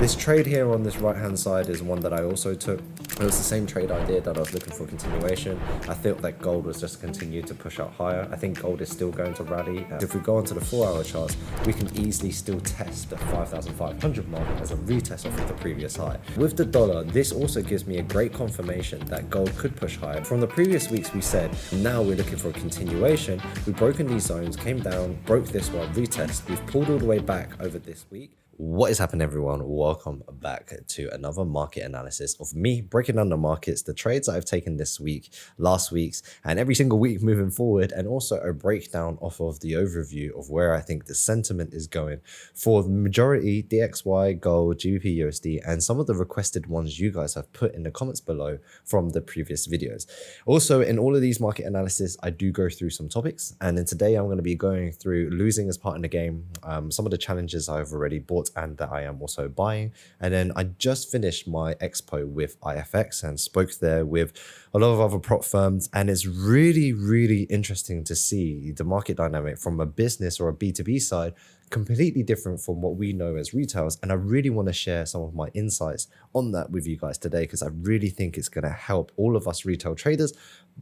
This trade here on this right hand side is one that I also took. It was the same trade I did that I was looking for continuation. I thought that gold was just continue to push up higher. I think gold is still going to rally. If we go onto the 4-hour charts, we can easily still test the 5,500 mark as a retest off of the previous high. With the dollar, this also gives me a great confirmation that gold could push higher. From the previous weeks we said, now we're looking for a continuation. We've broken these zones, came down, broke this one, retest. We've pulled all the way back over this week. What is happening, everyone? Welcome back to another market analysis of me breaking down the markets, the trades that I've taken this week, last week's, and every single week moving forward, and also a breakdown off of the overview of where I think the sentiment is going for the majority DXY, gold, GBPUSD, and some of the requested ones you guys have put in the comments below from the previous videos. Also, in all of these market analysis, I do go through some topics, and then today I'm going to be going through losing as part in the game, some of the challenges I've already bought and that I am also buying. And then I just finished my expo with IFX and spoke there with a lot of other prop firms, and it's really interesting to see the market dynamic from a business or a B2B side completely different from what we know as retails. And I really want to share some of my insights on that with you guys today, because I really think it's going to help all of us retail traders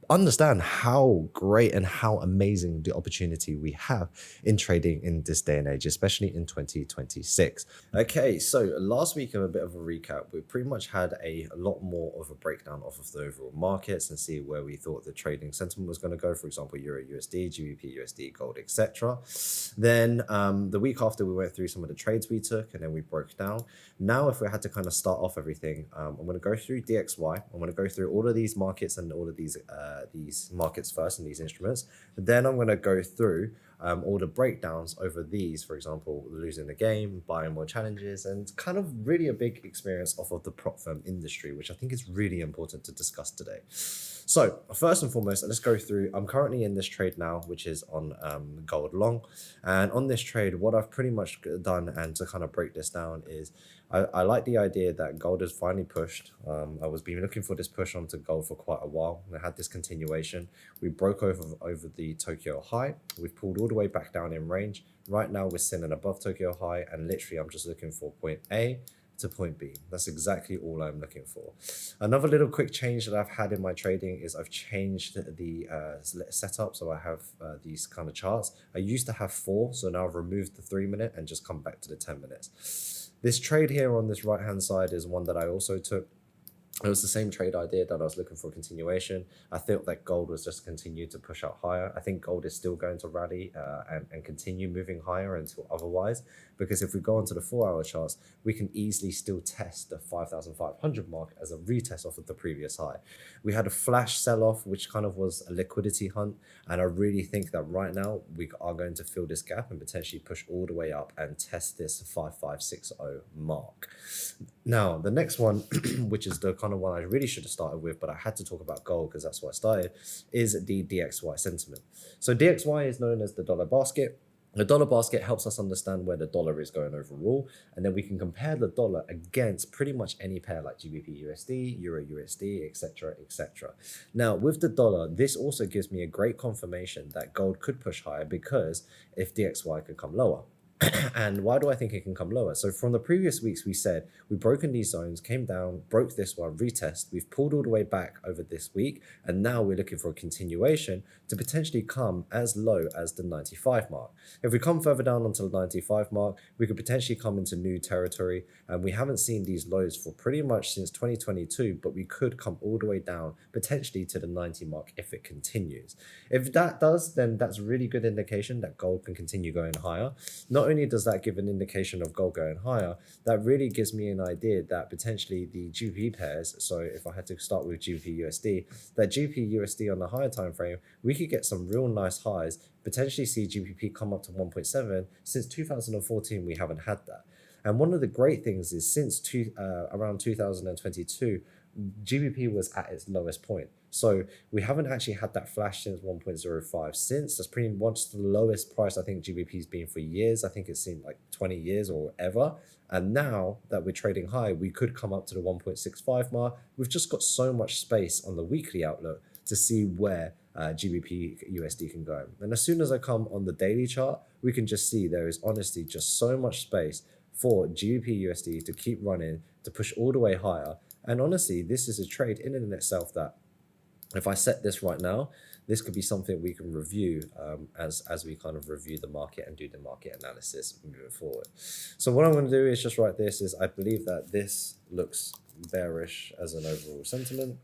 understand how great and how amazing the opportunity we have in trading in this day and age, especially in 2026. Okay, so last week, a bit of a recap. We pretty much had a lot more of a breakdown off of the overall markets and see where we thought the trading sentiment was going to go. For example, EURUSD, GBPUSD, gold, etc. Then the week after, we went through some of the trades we took, and then we broke down. Now, if we had to kind of start off everything, I'm going to go through DXY. I'm going to go through all of these markets and all of these markets first and these instruments. Then I'm going to go through all the breakdowns over these, for example, losing the game, buying more challenges, and kind of really a big experience off of the prop firm industry, which I think is really important to discuss today. So first and foremost, let's go through. I'm currently in this trade now, which is on gold long. And on this trade, what I've pretty much done, and to kind of break this down, is I like the idea that gold has finally pushed. I was been looking for this push onto gold for quite a while. I had this continuation. We broke over the Tokyo high. We've pulled all the way back down in range. Right now we're sitting above Tokyo high, and literally I'm just looking for point A to point B. That's exactly all I'm looking for. Another little quick change that I've had in my trading is I've changed the setup. So I have these kind of charts. I used to have 4, so now I've removed the 3-minute and just come back to the 10 minutes. This trade here on this right hand side is one that I also took. It was the same trade I did that I was looking for a continuation. I thought that gold was just continue to push up higher. I think gold is still going to rally and continue moving higher until otherwise, because if we go onto the 4-hour charts, we can easily still test the 5,500 mark as a retest off of the previous high. We had a flash sell-off, which kind of was a liquidity hunt, and I really think that right now we are going to fill this gap and potentially push all the way up and test this 5560 mark. Now, the next one, which is the kind of one I really should have started with, but I had to talk about gold because that's what I started, is the DXY sentiment. So DXY is known as the dollar basket. The dollar basket helps us understand where the dollar is going overall, and then we can compare the dollar against pretty much any pair like GBPUSD, EURUSD, etc., etc. Now, with the dollar, this also gives me a great confirmation that gold could push higher, because if DXY could come lower. And why do I think it can come lower? So from the previous weeks, we said we've broken these zones, came down, broke this one, retest. We've pulled all the way back over this week, and now we're looking for a continuation to potentially come as low as the 95 mark. If we come further down onto the 95 mark, we could potentially come into new territory, and we haven't seen these lows for pretty much since 2022, but we could come all the way down potentially to the 90 mark if it continues. If that does, then that's a really good indication that gold can continue going higher. Not only does that give an indication of gold going higher, that really gives me an idea that potentially the GBP pairs, so if I had to start with GBPUSD, that GBPUSD on the higher time frame, we could get some real nice highs, potentially see GBP come up to 1.7. Since 2014, we haven't had that. And one of the great things is since around 2022, GBP was at its lowest point. So we haven't actually had that flash since 1.05 since. That's pretty much the lowest price I think GBP's been for years. I think it's seen like 20 years or ever. And now that we're trading high, we could come up to the 1.65 mark. We've just got so much space on the weekly outlook to see where GBP USD can go. And as soon as I come on the daily chart, we can just see there is honestly just so much space for GBPUSD to keep running, to push all the way higher. And honestly, this is a trade in and in itself that if I set this right now, this could be something we can review as we kind of review the market and do the market analysis moving forward. So what I'm going to do is just write this is I believe that this looks bearish as an overall sentiment.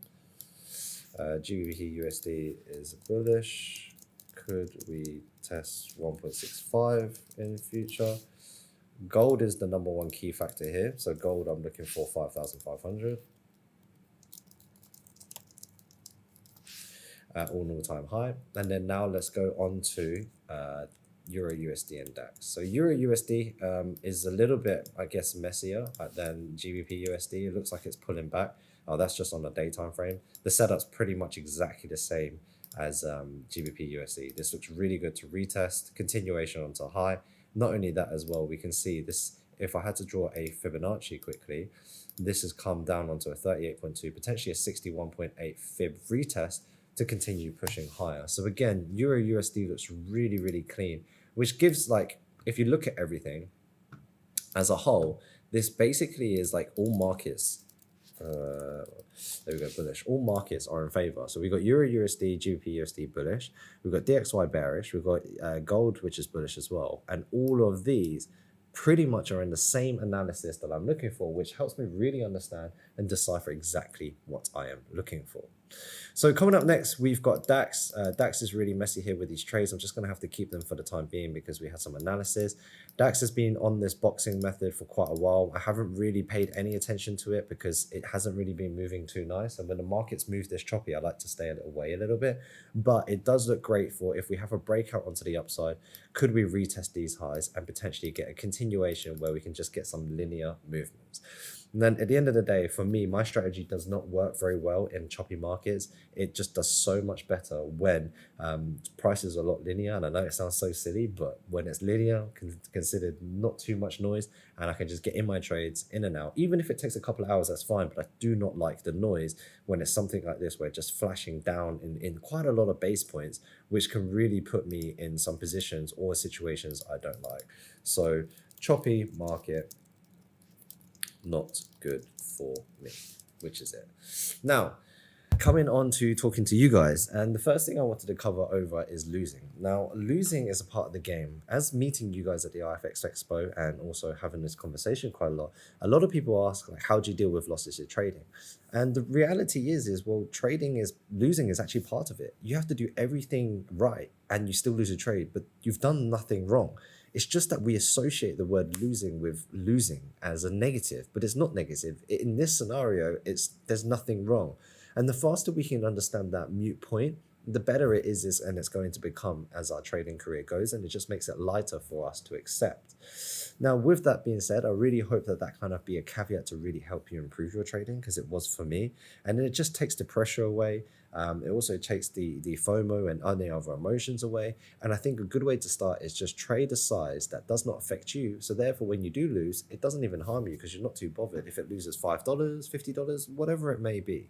GBP/USD is bullish. Could we test 1.65 in future? Gold is the number one key factor here. So gold, I'm looking for 5,500. At all-time high. And then now let's go on to EURUSD and DAX. So EURUSD is a little bit, I guess, messier than GBPUSD. It looks like it's pulling back. Oh, that's just on the day time frame. The setup's pretty much exactly the same as GBPUSD. This looks really good to retest, continuation onto high. Not only that as well, we can see this, if I had to draw a Fibonacci quickly, this has come down onto a 38.2, potentially a 61.8 Fib retest to continue pushing higher. So again, EURUSD looks really, really clean, which gives, like, if you look at everything as a whole, this basically is like all markets, there we go, bullish. All markets are in favor. So we've got EURUSD, GBPUSD bullish. We've got DXY bearish. We've got gold, which is bullish as well. And all of these pretty much are in the same analysis that I'm looking for, which helps me really understand and decipher exactly what I am looking for. So coming up next, we've got DAX. DAX is really messy here with these trades. I'm just going to have to keep them for the time being because we had some analysis. DAX has been on this boxing method for quite a while. I haven't really paid any attention to it because it hasn't really been moving too nice. And when the markets move this choppy, I like to stay away a little bit. But it does look great for if we have a breakout onto the upside, could we retest these highs and potentially get a continuation where we can just get some linear movements. And then at the end of the day, for me, my strategy does not work very well in choppy markets. It just does so much better when prices are a lot linear. And I know it sounds so silly, but when it's linear, considered not too much noise, and I can just get in my trades in and out. Even if it takes a couple of hours, that's fine. But I do not like the noise when it's something like this, where it's just flashing down in quite a lot of base points, which can really put me in some positions or situations I don't like. So choppy market, not good for me, which is it. Now, coming on to talking to you guys, and the first thing I wanted to cover over is losing. Now, losing is a part of the game. As meeting you guys at the IFX Expo and also having this conversation quite a lot of people ask, like, how do you deal with losses in trading? And the reality is, well, losing is actually part of it. You have to do everything right and you still lose a trade, but you've done nothing wrong. It's just that we associate the word losing with losing as a negative, but it's not negative. In this scenario, there's nothing wrong. And the faster we can understand that mute point, the better it is and it's going to become as our trading career goes, and it just makes it lighter for us to accept. Now, with that being said, I really hope that kind of be a caveat to really help you improve your trading, because it was for me. And then it just takes the pressure away. It also takes the FOMO and any other emotions away. And I think a good way to start is just trade a size that does not affect you. So therefore, when you do lose, it doesn't even harm you because you're not too bothered if it loses $5, $50, whatever it may be.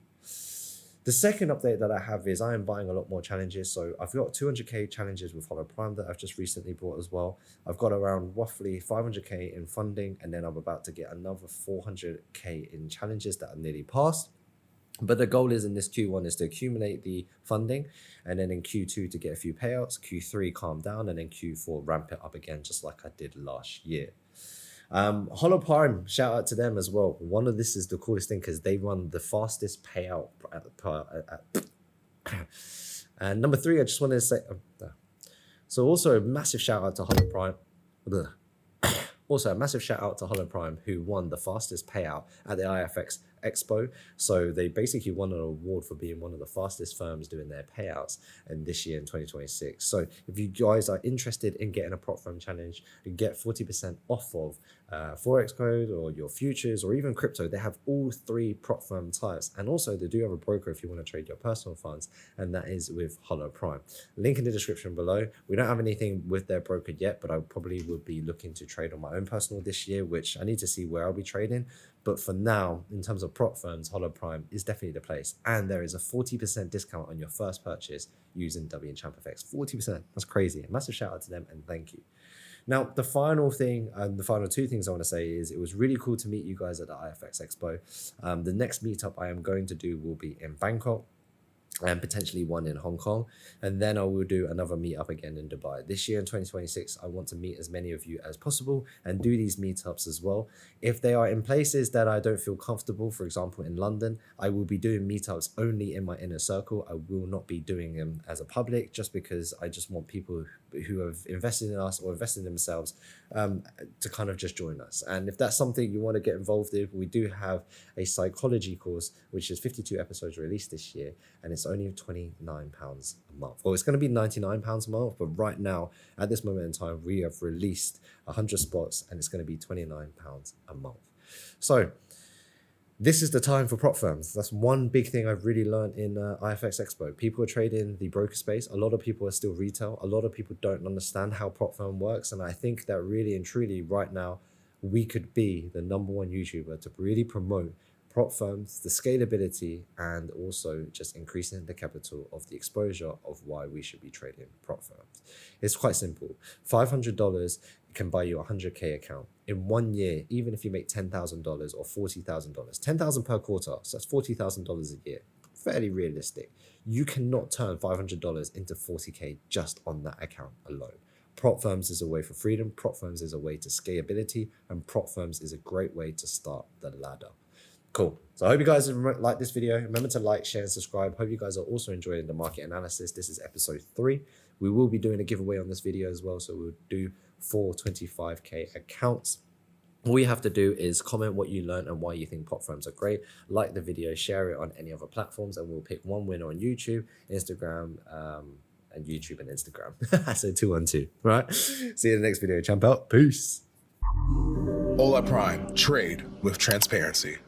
The second update that I have is I am buying a lot more challenges. So I've got 200K challenges with Hola Prime that I've just recently bought as well. I've got around roughly 500K in funding, and then I'm about to get another 400K in challenges that are nearly passed. But the goal is in this Q1 is to accumulate the funding, and then in Q2 to get a few payouts, Q3 calm down, and then Q4 ramp it up again, just like I did last year. Hola Prime, shout out to them as well. One of this is the coolest thing because they run the fastest payout. And number 3, I just wanted to say, so also a massive shout out to Hola Prime. Also, a massive shout out to Hola Prime, who won the fastest payout at the IFX Expo. So they basically won an award for being one of the fastest firms doing their payouts in this year in 2026. So if you guys are interested in getting a prop firm challenge, you get 40% off of Forex code or your futures or even crypto. They have all 3 prop firm types. And also they do have a broker if you want to trade your personal funds, and that is with Hola Prime. Link in the description below. We don't have anything with their broker yet, but I probably would be looking to trade on my own personal this year, which I need to see where I'll be trading. But for now, in terms of prop firms, Hola Prime is definitely the place. And there is a 40% discount on your first purchase using WChampFX. 40%. That's crazy. A massive shout out to them and thank you. Now, the final thing, the final two things I want to say is it was really cool to meet you guys at the IFX Expo. The next meetup I am going to do will be in Bangkok, and potentially one in Hong Kong. And then I will do another meetup again in Dubai. This year in 2026, I want to meet as many of you as possible and do these meetups as well. If they are in places that I don't feel comfortable, for example, in London, I will be doing meetups only in my inner circle. I will not be doing them as a public, just because I just want people who have invested in us or invested in themselves to kind of just join us. And if that's something you want to get involved in, we do have a psychology course, which is 52 episodes released this year, and it's only £29 a month. Well, it's going to be £99 a month, but right now, at this moment in time, we have released 100 spots, and it's going to be £29 a month. So this is the time for prop firms. That's one big thing I've really learned in IFX Expo. People are trading the broker space. A lot of people are still retail. A lot of people don't understand how prop firm works. And I think that really and truly right now, we could be the #1 YouTuber to really promote prop firms, the scalability, and also just increasing the capital of the exposure of why we should be trading prop firms. It's quite simple. $500 can buy you a 100K account. In 1 year, even if you make $10,000 or $40,000, $10,000 per quarter, so that's $40,000 a year. Fairly realistic. You cannot turn $500 into 40K just on that account alone. Prop firms is a way for freedom. Prop firms is a way to scalability, and prop firms is a great way to start the ladder. Cool. So I hope you guys like this video. Remember to like, share, and subscribe. Hope you guys are also enjoying the market analysis. This is episode 3. We will be doing a giveaway on this video as well. So we'll do 4 25K accounts. All you have to do is comment what you learned and why you think prop firms are great. Like the video, share it on any other platforms, and we'll pick one winner on YouTube, Instagram, and YouTube and Instagram. So 2 on 2. Right? See you in the next video. Champ out. Peace. Hola Prime. Trade with transparency.